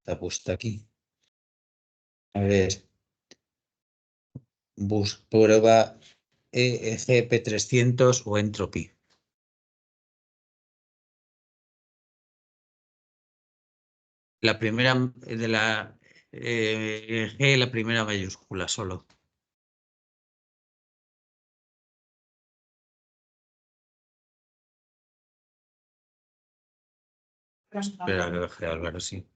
Está puesta aquí. A ver. Prueba EGP300 o Entropy. La primera de la G, la primera mayúscula solo. Espera que baje Álvaro, sí.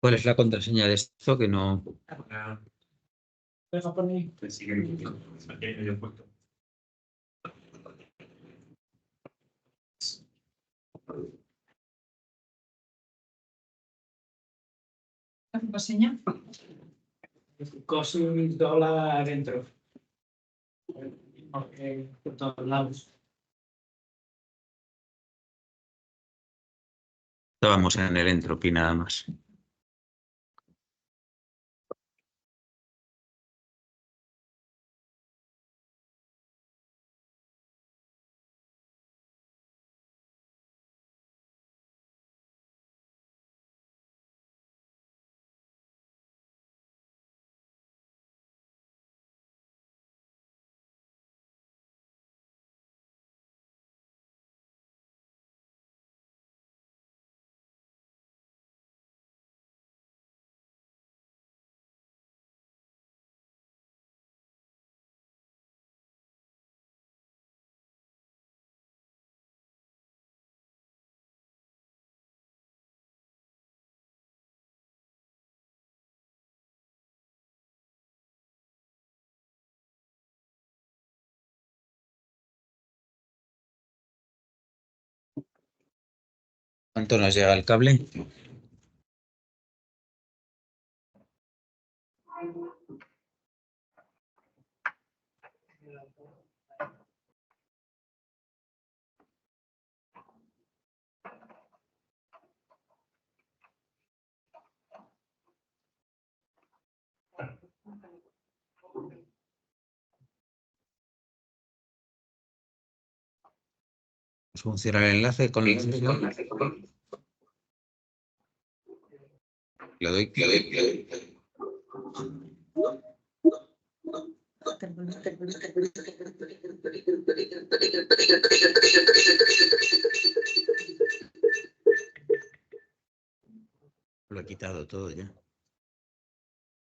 ¿Cuál es la contraseña de esto? Que no. ¿La contraseña? Cosi $1 adentro. Por todos lados. Estábamos en el Entropy nada más. ¿Cuánto nos llega el cable? ¿Funciona el enlace con la sesión? Le doy. Lo he quitado todo ya.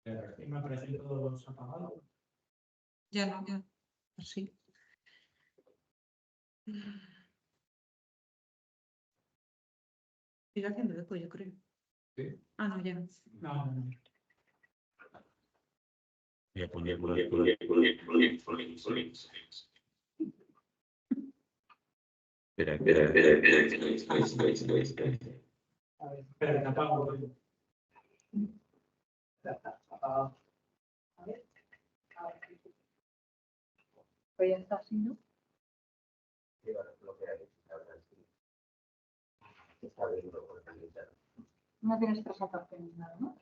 Me aparecen todos apagados. Ya no, ya. Sí. Sigue haciendo eco, yo creo. Sí. Ah, no, ya no. No. Voy a poner. Espera. A ver, espera, que apago. Apagado. A ver. Pues ya está así, ¿no? No tienes presentaciones, nada, ¿no?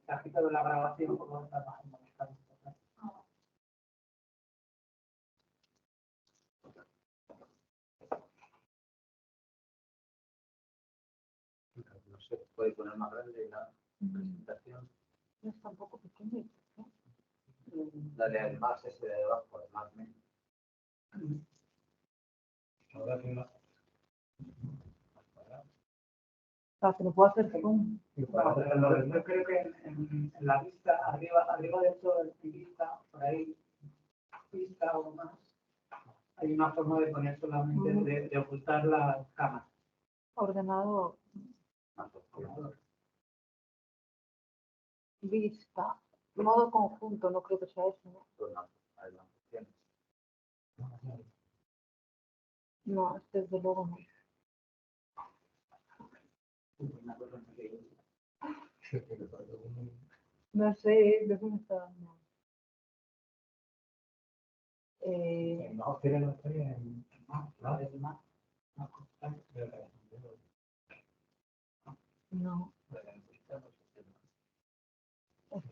Ha quitado la grabación como está bajando. se puede poner más grande la presentación. No está un poco pequeño. ¿no? Dale al más ese de abajo, al más menos. Ahora que no. Para que lo pueda hacer zoom. Yo creo que en la vista, arriba de todo el vista, por ahí, vista o más, hay una forma de poner solamente, de ocultar la cámara. Ordenado vista. Modo conjunto, no creo que sea eso, ¿no? No, desde luego no. No sé, de qué me está dando. No, pero no estoy en no, es más. No.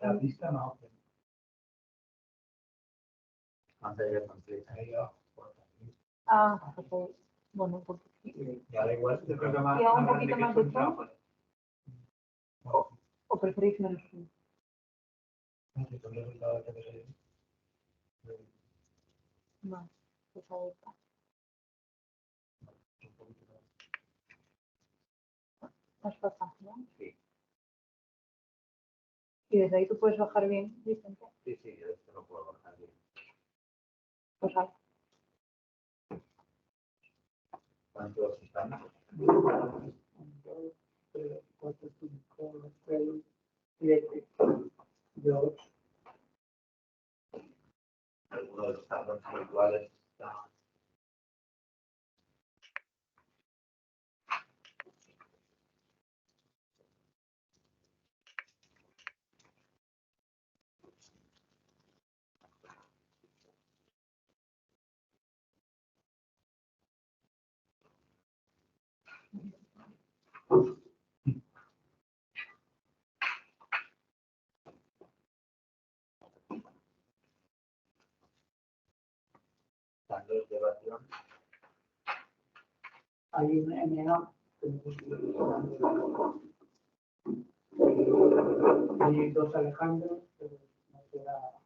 La vista no. Pantalla completa. Ah, ok. Bueno, un poquito. Ya da igual, yo creo que más. ¿Y a un más poquito grande más que de un zoom? trapo. ¿O preferís menos zoom? No, pues ahí está. Más fácil, ¿no? Sí. Y desde ahí tú puedes bajar bien, Vicente. Sí, sí, yo esto lo puedo bajar bien. Pues ahí. ¿Cuántos están? 1, 2, 3, 4, 5, 6, 7, 8. Algunos de los tablones virtuales están. Están los de Barcelona. Hay un MA. Hay 2 Alejandros, pero no queda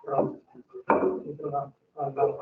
Ron. Otro va al lado.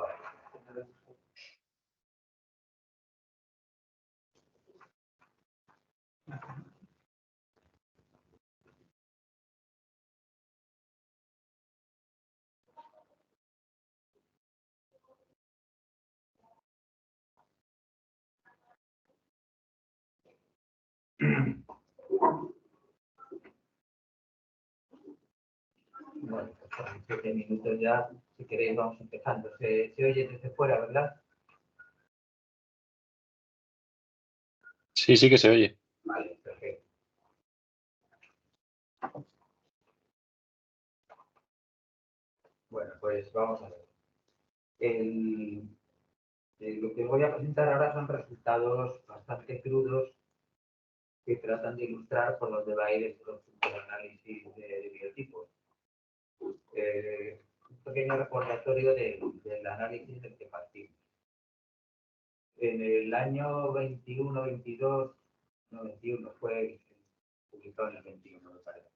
Bueno, pues con 7 minutos ya, si queréis, vamos empezando. Se oye desde fuera, ¿verdad? Sí, sí que se oye. Vale, perfecto. Bueno, pues vamos a ver. Lo que voy a presentar ahora son resultados bastante crudos que tratan de ilustrar por dónde va a ir el conjunto de análisis de biotipos. Un pequeño recordatorio del análisis del que partimos. En el año 21-22, no 21, fue publicado en el 21, me parece.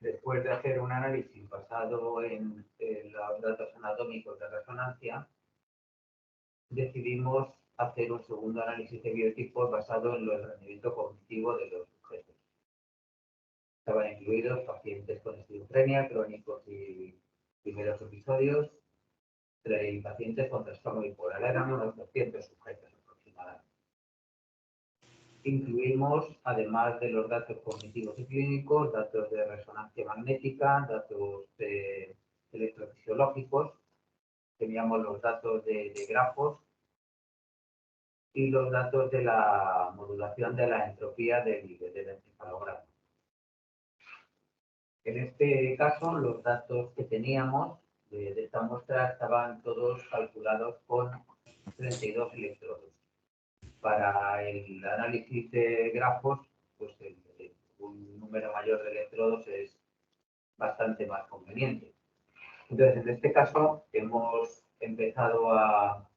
Después de hacer un análisis basado en los datos anatómicos de resonancia, decidimos hacer un segundo análisis de biotipos basado en el rendimiento cognitivo de los sujetos. Estaban incluidos pacientes con esquizofrenia, crónicos y primeros episodios, y pacientes con trastorno bipolar. Eran unos 200 sujetos aproximadamente. Incluimos, además de los datos cognitivos y clínicos, datos de resonancia magnética, datos electrofisiológicos, teníamos los datos de grafos y los datos de la modulación de la entropía del encefalograma. En este caso, los datos que teníamos de esta muestra estaban todos calculados con 32 electrodos. Para el análisis de grafos, pues un número mayor de electrodos es bastante más conveniente. Entonces, en este caso, hemos empezado a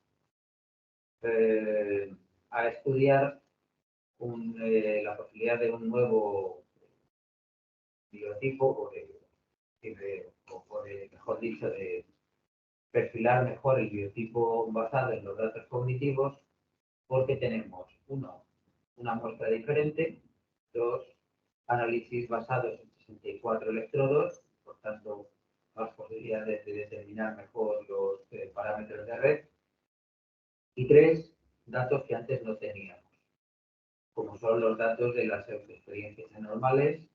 estudiar la posibilidad de un nuevo biotipo, mejor dicho, de perfilar mejor el biotipo basado en los datos cognitivos, porque tenemos, uno, una muestra diferente, dos, análisis basados en 64 electrodos, por tanto, más posibilidades de determinar mejor los parámetros de red, y tres, datos que antes no teníamos, como son los datos de las experiencias anormales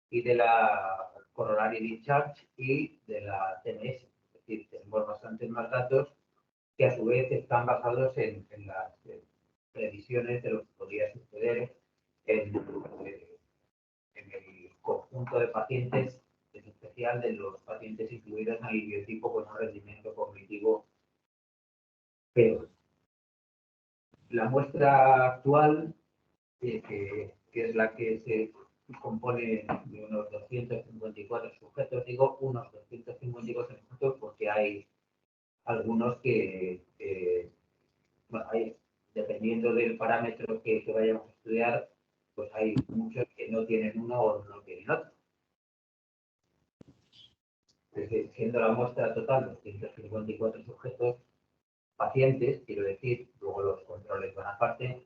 y de la Coronary Discharge y de la TMS. Es decir, tenemos bastantes más datos que a su vez están basados en las previsiones de lo que podría suceder en el conjunto de pacientes, en especial de los pacientes incluidos en el biotipo con un rendimiento cognitivo peor. La muestra actual, que es la que se compone de unos 254 sujetos, digo unos 254 sujetos porque hay algunos que, bueno, dependiendo del parámetro que vayamos a estudiar, pues hay muchos que no tienen uno o no tienen otro. Entonces, siendo la muestra total 254 sujetos pacientes, quiero decir, luego los controles van aparte,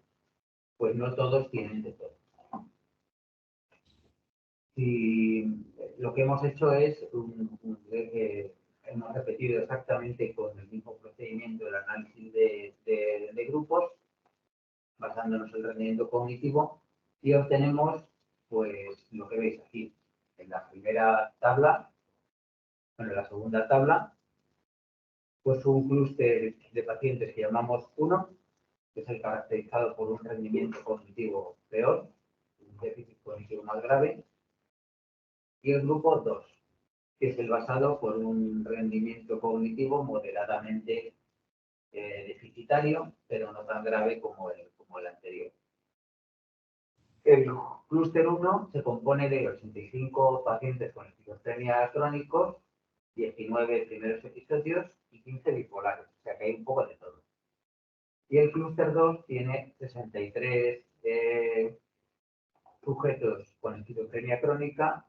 pues no todos tienen de todo. Y lo que hemos hecho es, hemos repetido exactamente con el mismo procedimiento el análisis de grupos, basándonos en el rendimiento cognitivo, y obtenemos pues lo que veis aquí en la primera tabla, bueno, en la segunda tabla, pues un clúster de pacientes que llamamos 1, que es el caracterizado por un rendimiento cognitivo peor, un déficit cognitivo más grave, y el grupo 2, que es el basado por un rendimiento cognitivo moderadamente deficitario, pero no tan grave como el anterior. El clúster 1 se compone de 85 pacientes con esquizofrenia crónicos, 19 primeros episodios y 15 bipolares, o sea que hay un poco de todo. Y el clúster 2 tiene 63 sujetos con esquizofrenia crónica,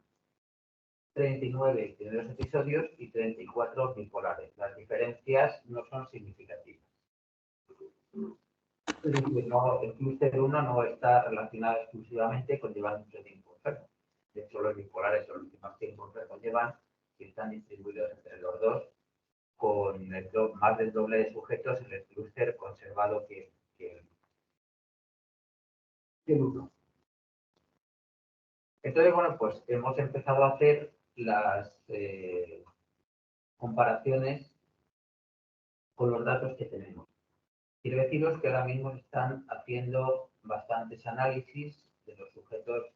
39 primeros episodios y 34 bipolares. Las diferencias no son significativas. Es decir, el clúster 1 no está relacionado exclusivamente con llevar mucho tiempo enfermo. De hecho, los bipolares son los que más tiempo enfermo llevan y están distribuidos entre los dos, con más del doble de sujetos en el clúster conservado que el 1. Entonces, bueno, pues hemos empezado a hacer las comparaciones con los datos que tenemos. Quiero deciros que ahora mismo se están haciendo bastantes análisis de los sujetos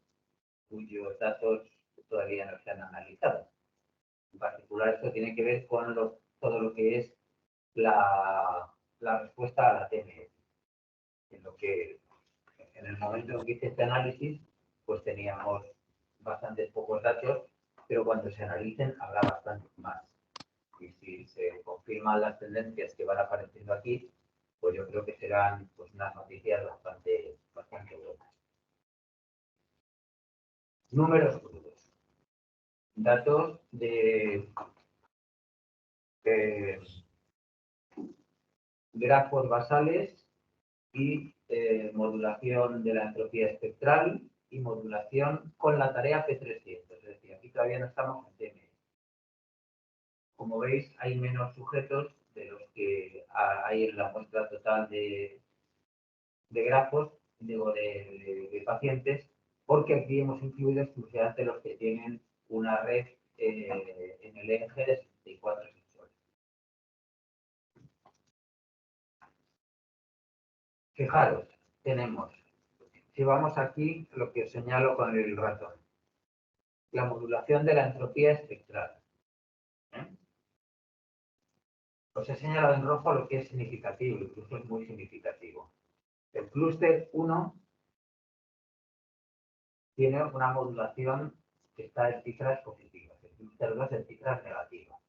cuyos datos todavía no se han analizado. En particular, esto tiene que ver con todo lo que es la respuesta a la TMS. En el momento en que hice este análisis, pues teníamos bastantes pocos datos, pero cuando se analicen habrá bastantes más. Y si se confirman las tendencias que van apareciendo aquí, pues yo creo que serán pues, unas noticias bastante buenas. Números crudos. Datos de grafos basales y modulación de la entropía espectral y modulación con la tarea P300. Es decir, aquí todavía no estamos en TMS. Como veis, hay menos sujetos de los que hay en la muestra total de grafos, digo, de pacientes, porque aquí hemos incluido exclusivamente los que tienen una red en el eje de 64 sensores. Fijaros, tenemos, si vamos aquí, lo que os señalo con el ratón, la modulación de la entropía espectral. Os he señalado en rojo lo que es significativo, incluso es muy significativo. El clúster 1 tiene una modulación que está en cifras positivas, el clúster 2 en cifras negativas.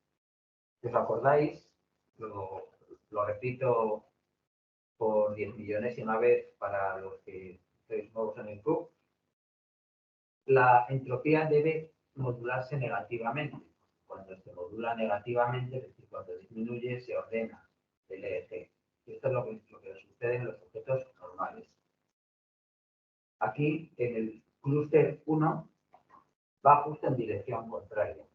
Si os acordáis, lo repito por 10 millones y una vez para los que sois nuevos en el club, la entropía debe modularse negativamente. Cuando se modula negativamente, es decir, cuando disminuye, se ordena el eje. Esto es lo que sucede en los objetos normales. Aquí, en el clúster 1, va justo en dirección contraria.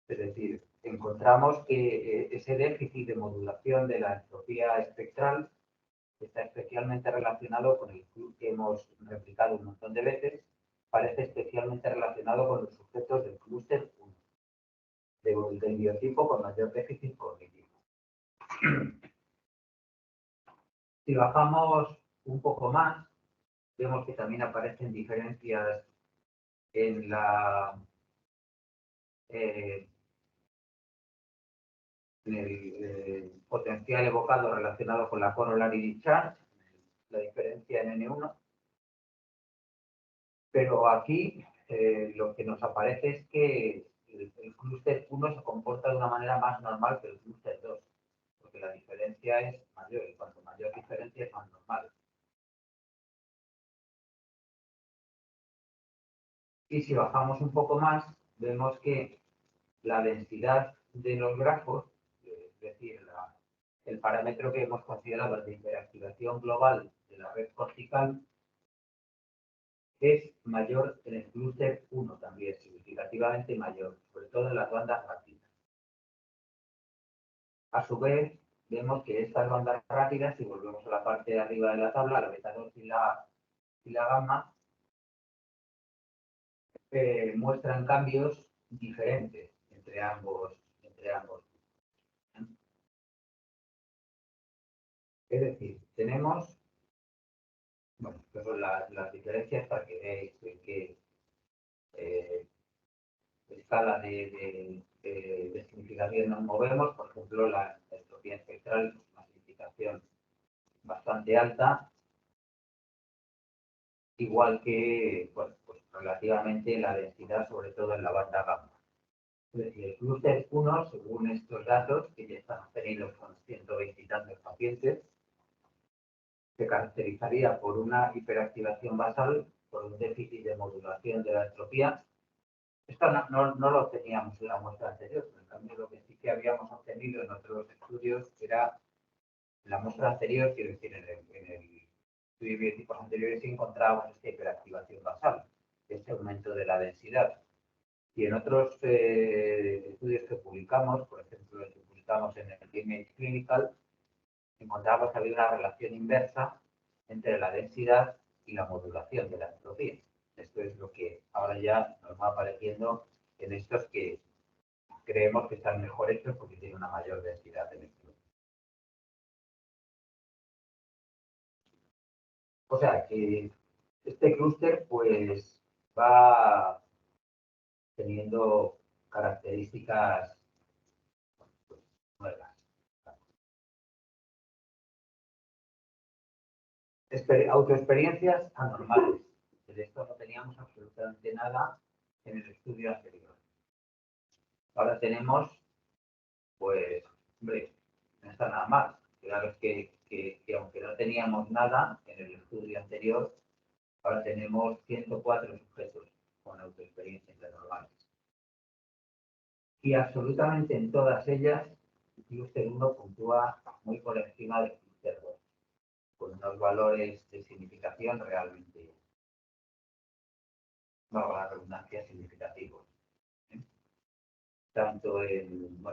Es decir, encontramos que ese déficit de modulación de la entropía espectral está especialmente relacionado con el club que hemos replicado un montón de veces, parece especialmente relacionado con los sujetos del clúster 1, del biotipo con mayor déficit cognitivo. Si bajamos un poco más, vemos que también aparecen diferencias en el potencial evocado relacionado con la corollary discharge, la diferencia en N1. Pero aquí lo que nos aparece es que el clúster 1 se comporta de una manera más normal que el clúster 2, porque la diferencia es mayor y cuanto mayor diferencia es más normal. Y si bajamos un poco más, vemos que la densidad de los grafos, es decir, el parámetro que hemos considerado de hiperactivación global de la red cortical, es mayor en el clúster 1 también, significativamente mayor, sobre todo en las bandas rápidas. A su vez, vemos que estas bandas rápidas, si volvemos a la parte de arriba de la tabla, la beta 2 y la gamma, muestran cambios diferentes entre ambos. Es decir, tenemos, bueno, pues son las diferencias para que veáis en qué escala de significación nos movemos. Por ejemplo, la entropía espectral es una significación bastante alta, igual que, bueno, pues relativamente la densidad, sobre todo en la banda gamma. Es decir, el clúster 1, según estos datos, que ya están obtenidos con 120 y tantos pacientes, se caracterizaría por una hiperactivación basal, por un déficit de modulación de la entropía. Esto no lo teníamos en la muestra anterior, en cambio lo que sí que habíamos obtenido en otros estudios era, en la muestra anterior, quiero decir, en el estudio de biotipos anteriores, sí encontrábamos esta hiperactivación basal, este aumento de la densidad. Y en otros estudios que publicamos, por ejemplo, el que publicamos en el Image Clinical, encontramos que había una relación inversa entre la densidad y la modulación de la entropía. Esto es lo que ahora ya nos va apareciendo en estos que creemos que están mejor hechos porque tienen una mayor densidad de electrones. O sea que este clúster pues va teniendo características pues, nuevas. Autoexperiencias anormales. De esto no teníamos absolutamente nada en el estudio anterior. Ahora tenemos, pues, hombre, no está nada mal. Claro es que aunque no teníamos nada en el estudio anterior, ahora tenemos 104 sujetos con autoexperiencias anormales. Y absolutamente en todas ellas, el clúster 1 puntúa muy por encima del clúster 2, con unos valores de significación realmente, no la redundancia, significativos. Tanto en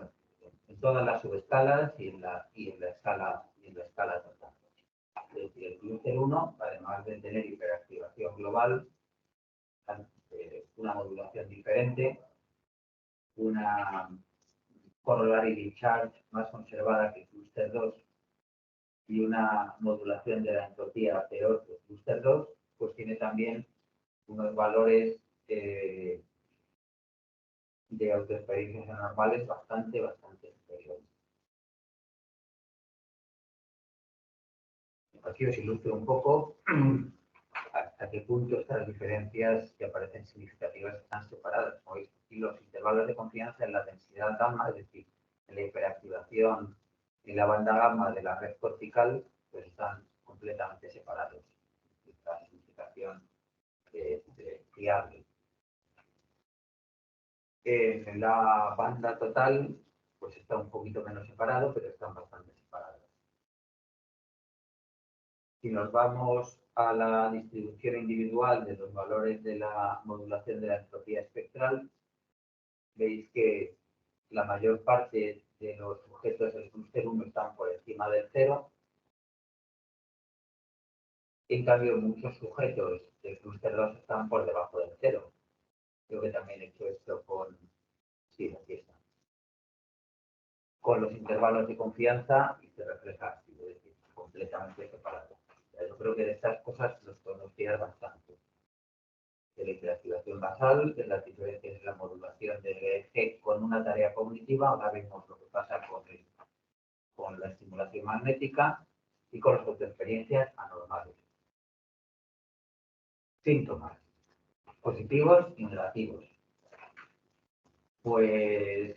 todas las subescalas y en la escala total. Es decir, el clúster 1, además de tener hiperactivación global, una modulación diferente, una corollary discharge más conservada que el clúster 2 y una modulación de la entropía peor que el clúster 2, pues tiene también unos valores de autoexperiencias anormales bastante superiores. Aquí os ilustro un poco hasta qué punto estas diferencias que aparecen significativas están separadas. Como veis, aquí los intervalos de confianza en la densidad gamma, es decir, en la hiperactivación en la banda gamma de la red cortical, pues están completamente separados. identificación fiable. En la banda total, pues está un poquito menos separado, pero están bastante separados. Si nos vamos a la distribución individual de los valores de la modulación de la entropía espectral, veis que la mayor parte de los sujetos del clúster 1 están por encima del 0. En cambio, muchos sujetos del clúster 2 están por debajo del 0. Creo que también he hecho esto con... Sí, aquí está. Con los intervalos de confianza y se refleja así, es decir, completamente separado. Yo creo que de estas cosas los podemos fiar bastante. De la interactivación basal, de las diferencias en la modulación del EEG con una tarea cognitiva. Ahora vemos lo que pasa con la estimulación magnética y con las autoexperiencias anormales. Síntomas positivos y negativos. Pues,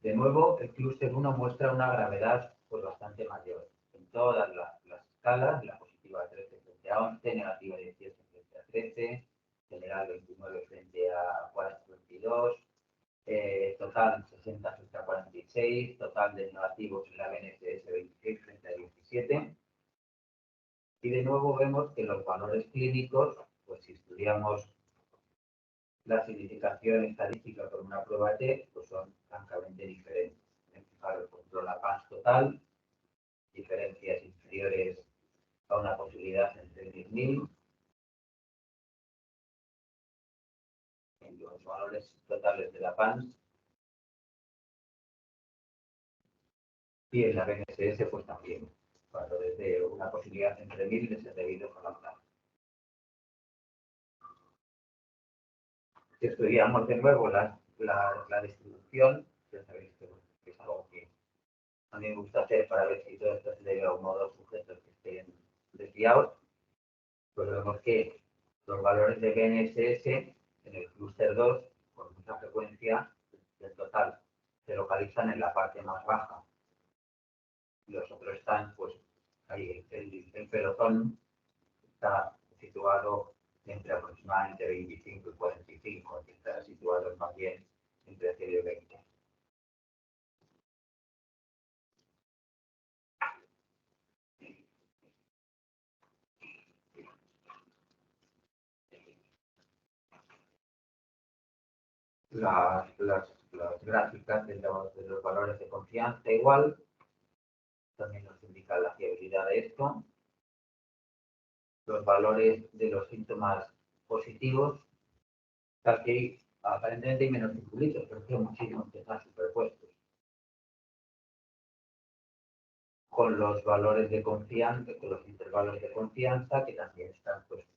de nuevo, el clúster 1 muestra una gravedad pues, bastante mayor. En todas las escalas, la positiva 13 frente a 11, negativa 18 frente a 13, general 29 frente a 22, total 60 frente a 46, total de negativos en la BNSS 26 frente a 17. Y de nuevo vemos que los valores clínicos, pues si estudiamos la significación estadística por una prueba T, pues son francamente diferentes. Fijaros, por ejemplo, la PANS total, diferencias inferiores a una posibilidad entre 10.000. En los valores totales de la PANS y en la BNSS, pues también. Valores de una posibilidad entre 1.000 de ser debidos a la PANS. Si estudiamos de nuevo la distribución, ya sabéis que es algo que a mí me gusta hacer para ver si todo esto se debe a uno o dos sujetos que estén desviados, pues vemos que los valores de BNSS en el clúster 2, con mucha frecuencia del total, se localizan en la parte más baja. Los otros están, pues, ahí, el pelotón está situado entre aproximadamente 25 y 45, aquí está situado más bien entre 0 y 20. Las gráficas de los valores de confianza igual, también nos indican la fiabilidad de esto. Los valores de los síntomas positivos, aquí aparentemente hay menos circulitos, pero hay muchísimos que están superpuestos. Con los valores de confianza, con los intervalos de confianza, que también están puestos.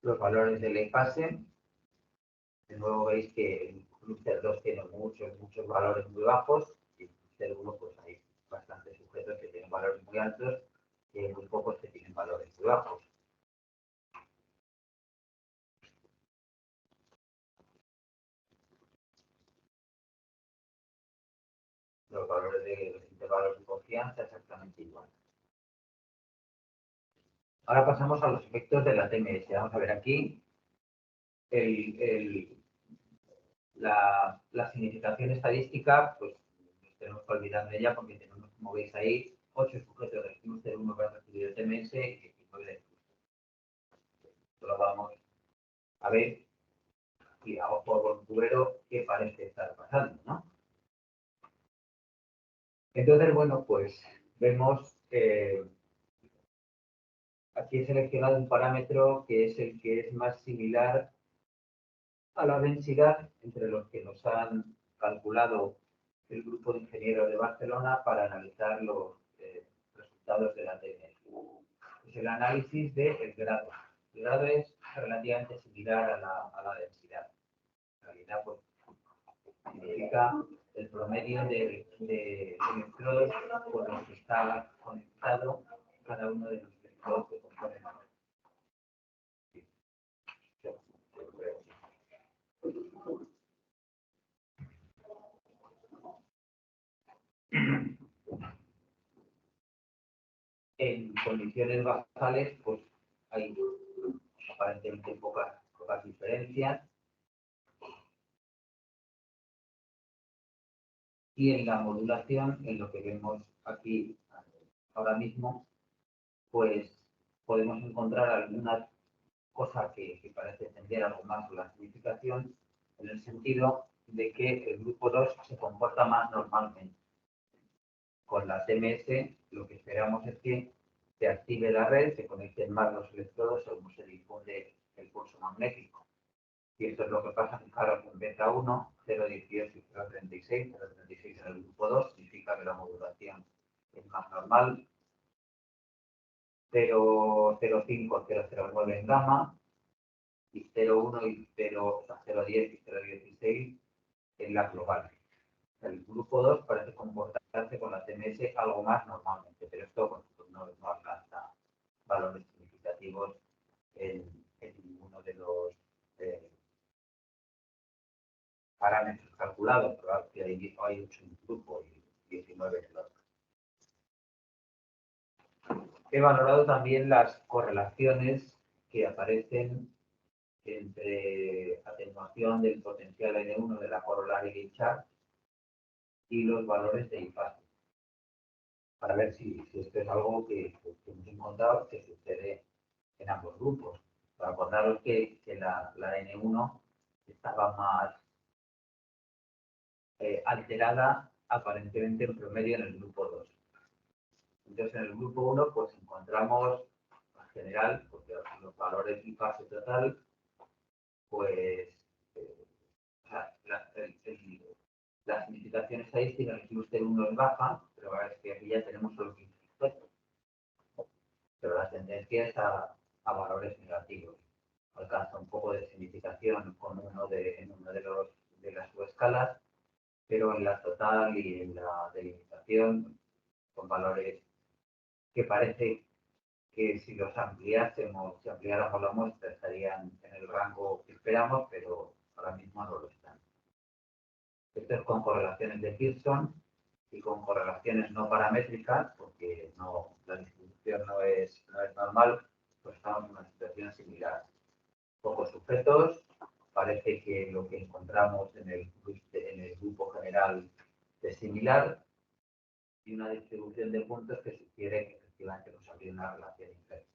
Los valores del EPASE, de nuevo veis que el clúster 2 tiene muchos valores muy bajos y el clúster 1 pues hay bastantes sujetos que tienen valores muy altos y hay muy pocos que tienen valores muy bajos. Los valores de los intervalos de confianza exactamente igual. Ahora pasamos a los efectos de la TMS. Vamos a ver aquí la significación estadística, pues tenemos que olvidar de ella porque tenemos, como veis ahí, 8 sujetos del clúster 1 que han recibido el TMS y 19 del clúster. Lo vamos a ver y a ojo por cubero qué parece estar pasando, ¿no? Entonces, bueno, pues vemos aquí he seleccionado un parámetro que es el que es más similar a la densidad entre los que nos han calculado el grupo de ingenieros de Barcelona para analizar los resultados de la TMS. Es el análisis del grado. El grado es relativamente similar a la densidad. En realidad, pues, significa el promedio de electrodos por los que está conectado cada uno de los electrodos que componen la red. En condiciones basales, pues hay aparentemente pocas diferencias. Y en la modulación, en lo que vemos aquí ahora mismo, pues podemos encontrar algunas cosas que parece tender algo más la significación, en el sentido de que el grupo 2 se comporta más normalmente. Con la TMS lo que esperamos es que se active la red, se conecten más los electrodos según se difunde el pulso magnético. Y esto es lo que pasa, claro, con beta 1, 0,18 y 0,36. 0,36 en el grupo 2 significa que la modulación es más normal. 0,05, 0,09 en gamma y 0,1 y 0,10 y 0,16 en la global. El grupo 2 parece comportarse con la TMS algo más normalmente, pero esto pues, no alcanza valores significativos en ninguno de los parámetros calculados, pero que hay 8 en un grupo y 19 en el otro. He valorado también las correlaciones que aparecen entre atenuación del potencial N1 de la corollary charge y los valores de IFASE, para ver si esto es algo que hemos encontrado que sucede en ambos grupos. Para acordaros que la N1 estaba más alterada aparentemente en promedio en el grupo 2. Entonces en el grupo 1 pues encontramos en general, porque los valores y fase total, pues la significación estadística en el clúster 1 es baja, pero es que aquí ya tenemos solo 15 sujetos. Pero la tendencia es a valores negativos. Alcanza un poco de significación con en uno de las subescalas, pero en la total y en la delimitación con valores que parece que si los ampliáramos la muestra estarían en el rango que esperamos, pero ahora mismo no lo están. Esto es con correlaciones de Pearson y con correlaciones no paramétricas, porque la distribución no es normal, pues estamos en una situación similar. Pocos sujetos, parece que lo que encontramos en el grupo general es similar, y una distribución de puntos que sugiere que efectivamente nos habría una relación inversa.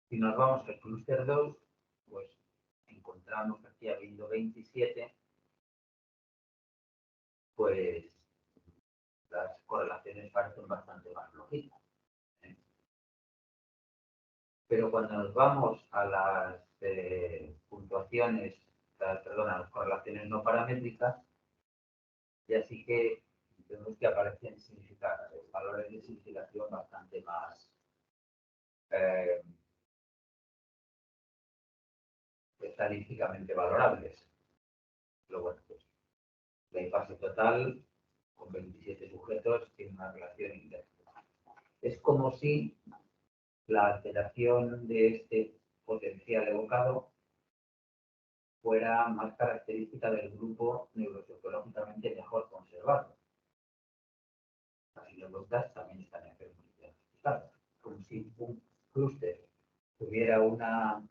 Si nos vamos al clúster 2, pues encontramos aquí habiendo 27, pues las correlaciones parecen bastante más lógicas. Pero cuando nos vamos a las puntuaciones, perdón, a las correlaciones no paramétricas, ya sí que vemos que aparecen valores de significación bastante más estadísticamente valorables. Pero bueno, pues la IFASE total con 27 sujetos tiene una relación inversa. Es como si la alteración de este potencial evocado fuera más característica del grupo neuropsicológicamente mejor conservado. Las ineluctas también están enfermos diagnosticados. Como si un clúster tuviera un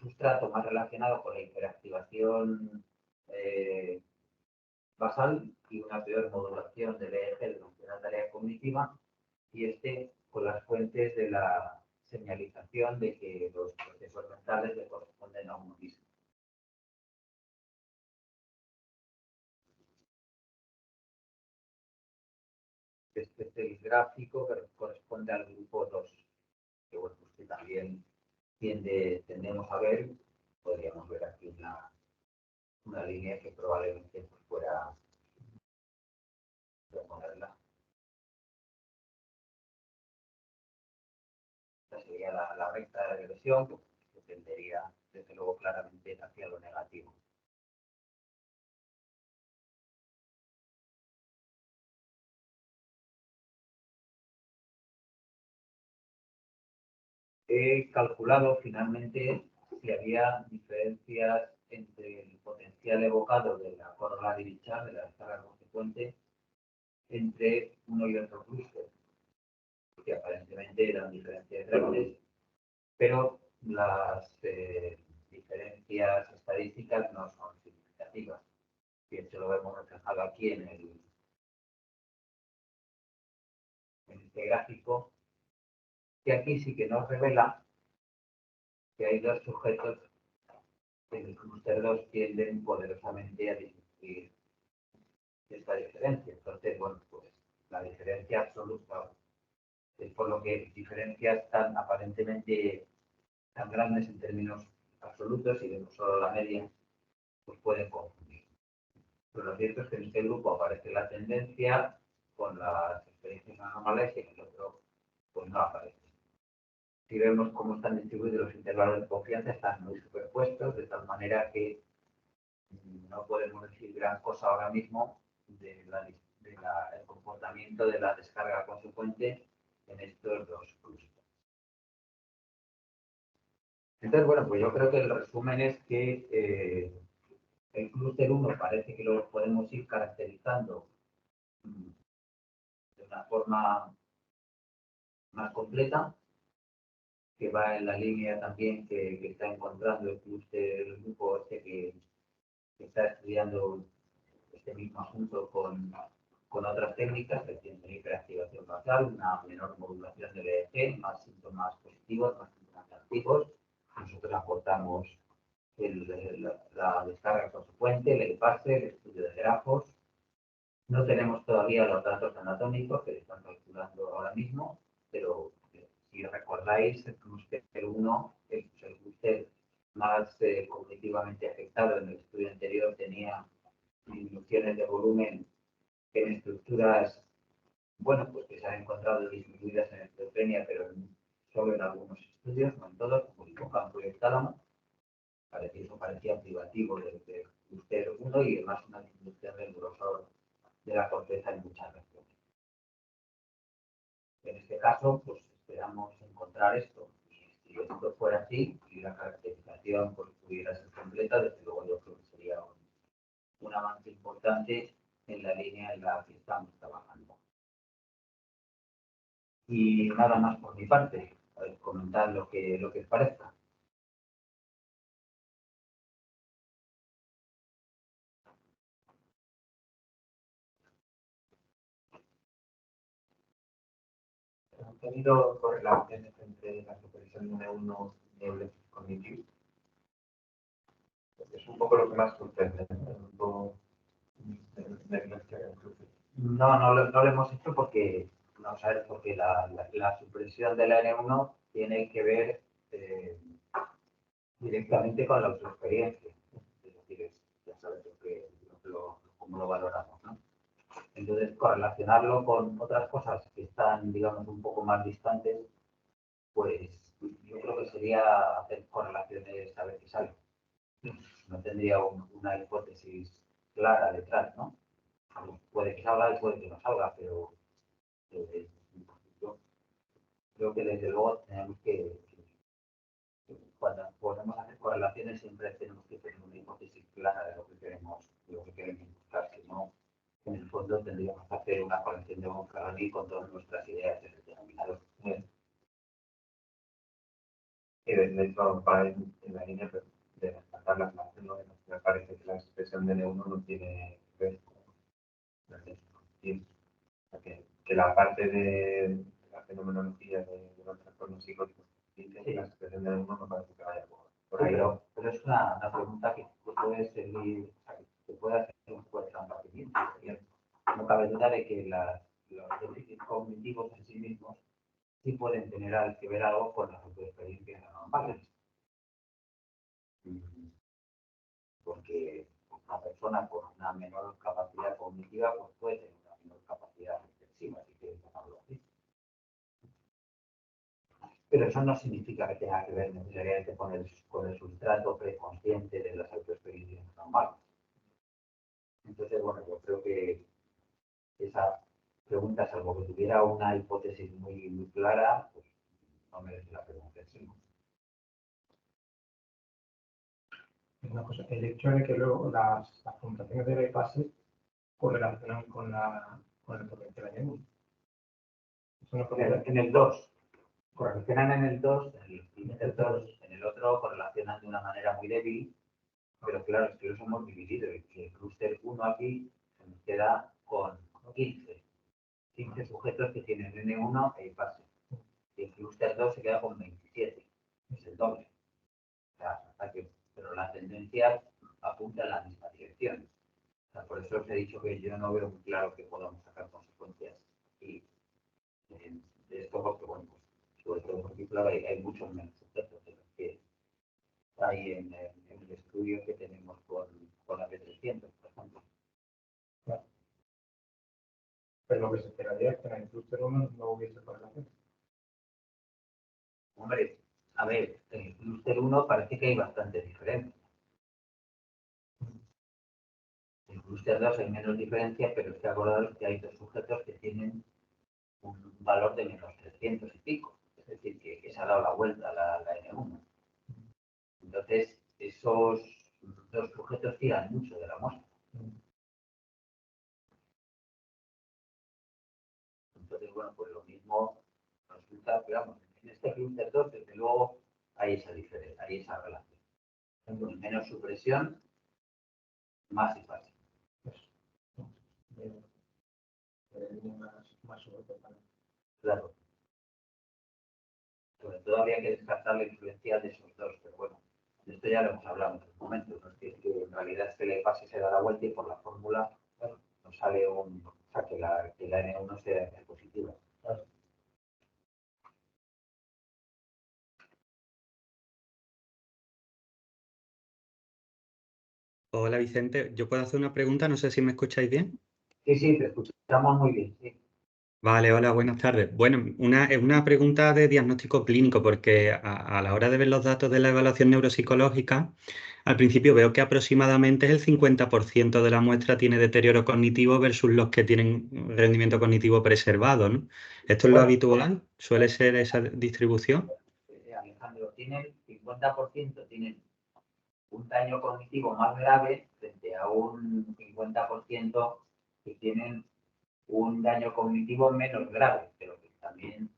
sustrato más relacionado con la hiperactivación basal y una peor modulación del EEG de la tarea cognitiva, y con las fuentes de la señalización de que los procesos mentales le corresponden a uno mismo. Este es el gráfico que corresponde al grupo 2, que bueno, pues que también tendemos a ver. Podríamos ver aquí una línea que probablemente pues, fuera de ponerla. Esta sería la recta de regresión que tendería desde luego claramente hacia lo negativo. He calculado finalmente si había diferencias entre el potencial evocado de la corollary charge, de la descarga consecuente, entre uno y otro clúster, que aparentemente eran diferencias grandes, pero las diferencias estadísticas no son significativas. Y esto lo vemos reflejado aquí en este gráfico, que aquí sí que nos revela que hay dos sujetos que en el clúster 2 tienden poderosamente a disminuir esta diferencia. Entonces, bueno, pues la diferencia absoluta es por lo que diferencias tan aparentemente tan grandes en términos absolutos y vemos solo la media, pues pueden confundir. Pero lo cierto es que en este grupo aparece la tendencia con las experiencias anormales y en el otro pues no aparece. Si vemos cómo están distribuidos los intervalos de confianza, están muy superpuestos, de tal manera que no podemos decir gran cosa ahora mismo del comportamiento de la descarga consecuente en estos dos clústeres. Entonces, bueno, pues yo creo que el resumen es que el clúster 1 parece que lo podemos ir caracterizando de una forma más completa, que va en la línea también que está encontrando el grupo este que está estudiando este mismo asunto con otras técnicas, que tienen hiperactivación basal, una menor modulación del EEG, más síntomas positivos, más síntomas negativos. Nosotros aportamos la descarga consecuente, el pase, el estudio de grafos. No tenemos todavía los datos anatómicos que están calculando ahora mismo, pero si recordáis, el clúster 1, el clúster más cognitivamente afectado en el estudio anterior, tenía disminuciones de volumen en estructuras, bueno, pues que se han encontrado disminuidas en esquizofrenia, pero solo en algunos estudios, no en todos, como el hipocampo y el tálamo. Eso parecía privativo del clúster 1 y además una disminución del grosor de la corteza en muchas regiones. En este caso, pues esperamos encontrar esto. Y si esto fuera así y la caracterización pues, pudiera ser completa, desde luego yo creo que sería un avance importante en la línea en la que estamos trabajando. Y nada más por mi parte, comentar lo que os parezca. ¿Han tenido correlaciones entre la supervisión de uno y el cognitivo? Es un poco lo que más sorprende, ¿no? No lo hemos hecho porque, vamos a ver, porque la supresión de la N1 tiene que ver directamente con la autoexperiencia. Es decir, ya sabes cómo lo valoramos, ¿no? Entonces, correlacionarlo con otras cosas que están, digamos, un poco más distantes, pues yo creo que sería hacer correlaciones a ver qué sale. No tendría una hipótesis clara detrás, ¿no? Puede que salga y puede que no salga, pero yo creo que desde luego tenemos cuando podemos hacer correlaciones siempre tenemos que tener una hipótesis clara de lo que queremos buscar, si no, en el fondo tendríamos que hacer una corrección de Moncaroni con todas nuestras ideas de denominador. Y de hecho, va en la línea de destacar la clase, ¿no? Me parece que la expresión de N1 no tiene que ver con la de que la parte de la fenomenología de los trastornos psicóticos dice que la expresión de N1 no parece que vaya por ahí. Pero es una pregunta que puede servir, que puede hacer un buen compartimiento. No cabe duda de que los déficits cognitivos en sí mismos sí pueden tener que ver algo con las autoexperiencias anormales. Porque una persona con una menor capacidad cognitiva pues puede tener una menor capacidad reflexiva, si quieres llamarlo así. Pero eso no significa que tenga que ver necesariamente con el sustrato preconsciente de las autoexperiencias normales. Entonces, bueno, yo creo que esa pregunta, salvo que tuviera una hipótesis muy clara, pues no merece la pregunta en sí. Una cosa, el hecho de que luego las puntuaciones de bypasses correlacionan con con el potencial N1. Eso no En el 2. Correlacionan en el 2, en el clúster 2, en el otro correlacionan de una manera muy débil, pero claro, es que los hemos dividido y que el clúster 1 aquí se nos queda con 15 sujetos que tienen N1 e fase. Y el clúster 2 se queda con 27, es el doble. O sea, pero la tendencia apunta en la misma dirección. O sea, por eso os he dicho que yo no veo muy claro que podamos sacar consecuencias y de esto, porque bueno, pues, sobre todo porque claro, hay muchos menos sujetos de los que hay en el estudio que tenemos con la B300, por ejemplo. Pero lo que se esperaría es que en el clúster 1 no hubiese correlación. Hombre, a ver, en el clúster 1 parece que hay bastante diferencia. En el clúster 2 hay menos diferencia, pero es que acordaros que hay dos sujetos que tienen un valor de menos 300 y pico. Es decir, que se ha dado la vuelta la N1. Entonces, esos dos sujetos tiran mucho de la muestra. Entonces, bueno, pues lo mismo resulta, digamos, en este clúster 2, desde luego, hay esa diferencia, hay esa relación. Con menos supresión, más espacio. Más sujetos. Claro. Sobre todo habría que descartar la influencia de esos dos, pero bueno, de esto ya lo hemos hablado en otros momentos, ¿no? Que en realidad es que la fase se da la vuelta y por la fórmula nos sale o sea, que la N1 sea positiva. Claro. Hola Vicente, ¿yo puedo hacer una pregunta? No sé si me escucháis bien. Sí, te escuchamos muy bien, sí. Vale, hola, buenas tardes. Bueno, es una pregunta de diagnóstico clínico, porque a la hora de ver los datos de la evaluación neuropsicológica, al principio veo que aproximadamente el 50% de la muestra tiene deterioro cognitivo versus los que tienen rendimiento cognitivo preservado, ¿no? ¿Esto es lo habitual? ¿Suele ser esa distribución? Alejandro, el 50% tienen un daño cognitivo más grave frente a un 50% que tienen un daño cognitivo menos grave, pero que también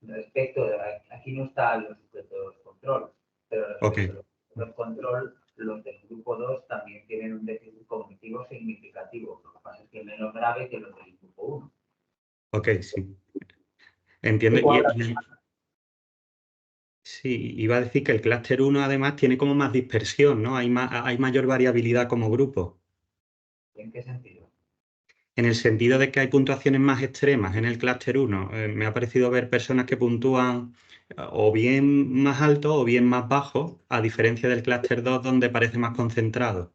respecto de aquí no están los sujetos control, pero respecto a los sujetos control, los del grupo 2 también tienen un déficit cognitivo significativo, lo que pasa es que menos grave que los del grupo 1. Ok, sí. Entiendo. Sí, iba a decir que el clúster 1 además tiene como más dispersión, ¿no? Hay mayor variabilidad como grupo. ¿En qué sentido? En el sentido de que hay puntuaciones más extremas en el clúster 1. Me ha parecido ver personas que puntúan o bien más alto o bien más bajo, a diferencia del clúster 2 donde parece más concentrado.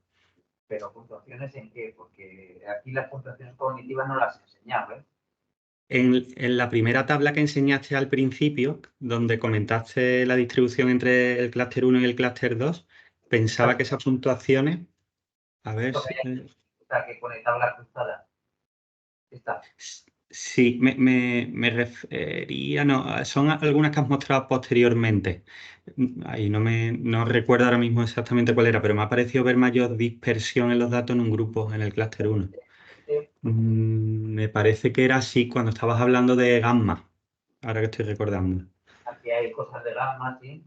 ¿Pero puntuaciones en qué? Porque aquí las puntuaciones cognitivas no las he enseñado, ¿eh? En la primera tabla que enseñaste al principio, donde comentaste la distribución entre el clúster 1 y el clúster 2, pensaba que esas puntuaciones... A ver si... Está que pone tabla cruzada. Está. Sí, me refería, no, son algunas que has mostrado posteriormente. Ahí no recuerdo ahora mismo exactamente cuál era, pero me ha parecido ver mayor dispersión en los datos en un grupo, en el clúster 1. Me parece que era así cuando estabas hablando de gamma, ahora que estoy recordando. Aquí hay cosas de gamma, sí.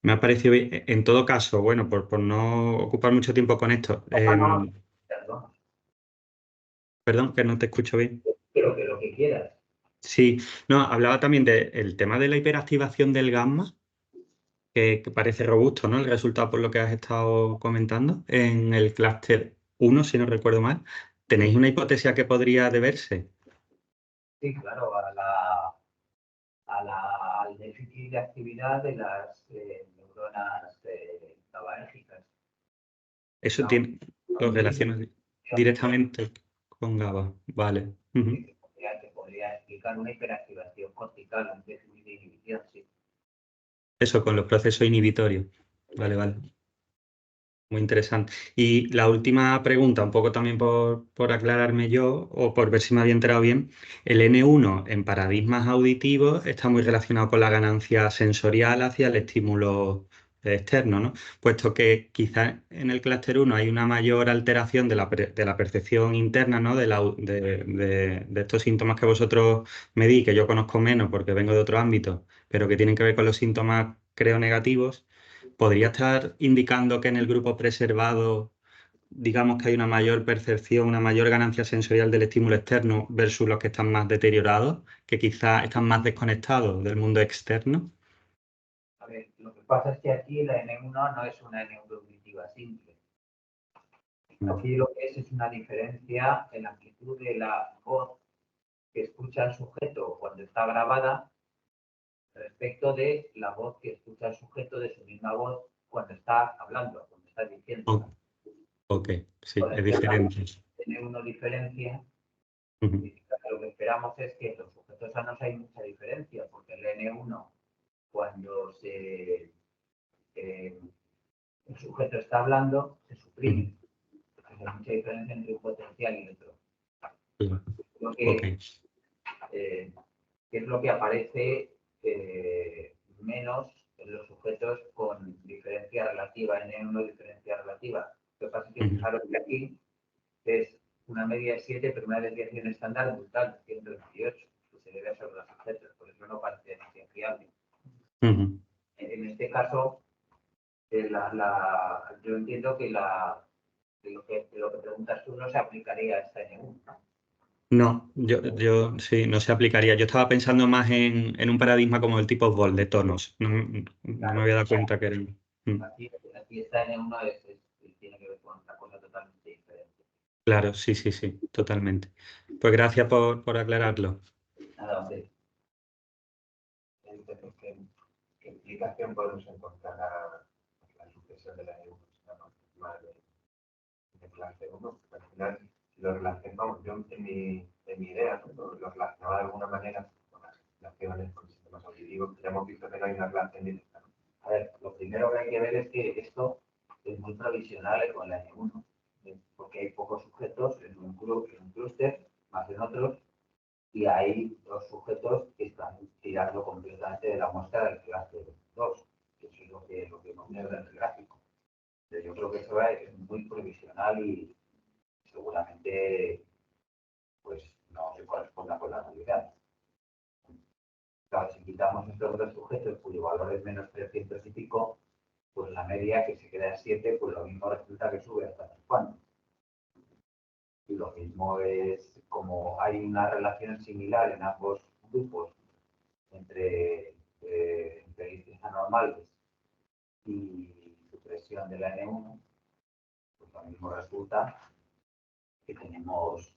Me ha parecido bien. En todo caso, bueno, por no ocupar mucho tiempo con esto, Perdón, perdón, que no te escucho bien. pero que lo que quieras. Sí, no, hablaba también del tema de la hiperactivación del gamma, que parece robusto, ¿no? El resultado por lo que has estado comentando. En el clúster 1, si no recuerdo mal, ¿tenéis una hipótesis a qué podría deberse? Sí, claro, al déficit de actividad de las neuronas GABAérgicas. Eso lo relacionas directamente con GABA, vale. Que podría explicar una hiperactivación cortical, un déficit de inhibición, sí. Eso, con los procesos inhibitorios. Vale. Muy interesante. Y la última pregunta, un poco también por aclararme yo o por ver si me había enterado bien, el N1 en paradigmas auditivos está muy relacionado con la ganancia sensorial hacia el estímulo externo, ¿no? Puesto que quizás en el clúster 1 hay una mayor alteración de la percepción interna, ¿no? De estos síntomas que vosotros medís, que yo conozco menos porque vengo de otro ámbito, pero que tienen que ver con los síntomas, creo, negativos. ¿Podría estar indicando que en el grupo preservado, digamos que hay una mayor percepción, una mayor ganancia sensorial del estímulo externo versus los que están más deteriorados, que quizás están más desconectados del mundo externo? A ver, lo que pasa es que aquí la N1 no es una neurocognitiva simple. Aquí lo que es una diferencia en la amplitud de la voz que escucha el sujeto cuando está grabada respecto de la voz que escucha el sujeto de su misma voz cuando está hablando, cuando está diciendo. Oh, ok, sí, Por es ejemplo, diferente. tener una diferencia, Ujú, lo que esperamos es que en los sujetos sanos hay mucha diferencia, porque el N1, cuando el sujeto está hablando, se suprime. Hay mucha diferencia entre un potencial y otro. ujú, Lo ok. que, que es lo que aparece menos en los sujetos con diferencia relativa, N1 diferencia relativa. Lo que pasa es que Ujú, fijaros que aquí es una media de 7, pero una desviación estándar brutal de 128, que se debe sobre los sujetos, por eso no parece fiable. ujú. En este caso, yo entiendo que lo que preguntas tú no se aplicaría a esta N1. No, yo sí, no se aplicaría. Yo estaba pensando más en un paradigma como el tipo Volt de tonos. No, no me había dado cuenta que era. Aquí esta N1 tiene que ver con otra cosa totalmente diferente. Claro, sí, sí, sí, totalmente. Pues gracias por aclararlo. Nada, hombre. Entonces, ¿qué implicación podemos encontrar a la sucesión de la EU de clase 1? Al final, si lo relacionamos, yo en mi idea, ¿no? Lo relacionaba de alguna manera con las relaciones con sistemas auditivos, ya hemos visto que no hay una relación directa, ¿no? A ver, lo primero que hay que ver es que esto es muy provisional con la N1, porque hay pocos sujetos en un clúster, más en otros, y hay dos sujetos que están tirando completamente de la muestra del clúster 2, que es lo que hemos visto en el gráfico. Pero yo creo que eso es muy provisional y seguramente pues no se corresponda con la realidad. Claro, si quitamos estos dos sujetos cuyo valor es menos 300 y pico, pues la media que se queda en 7, pues lo mismo resulta que sube hasta 50. Y lo mismo es como hay una relación similar en ambos grupos entre índices anormales y supresión de la N1, pues lo mismo resulta que tenemos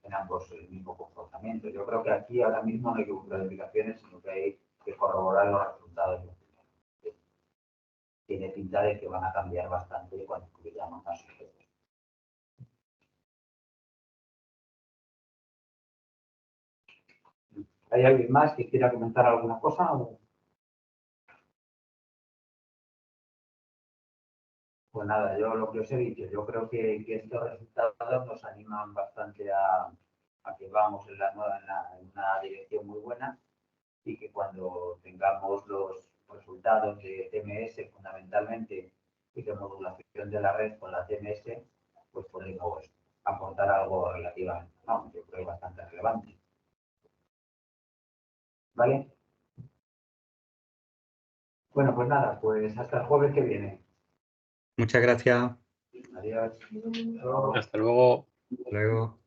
en ambos el mismo comportamiento. Yo creo que aquí ahora mismo no hay que buscar explicaciones, sino que hay que corroborar los resultados. Tiene pinta de que van a cambiar bastante cuando incluyamos más sujetos. ¿Hay alguien más que quiera comentar alguna cosa? Pues nada, yo lo que os he dicho, yo creo que estos resultados nos animan bastante a que vamos en una dirección muy buena y que cuando tengamos los resultados de TMS fundamentalmente y de modulación de la red con la TMS, pues podemos aportar algo relativamente, no, yo creo bastante relevante. ¿Vale? Bueno, pues nada, pues hasta el jueves que viene. Muchas gracias. Adiós. Hasta luego. Luego.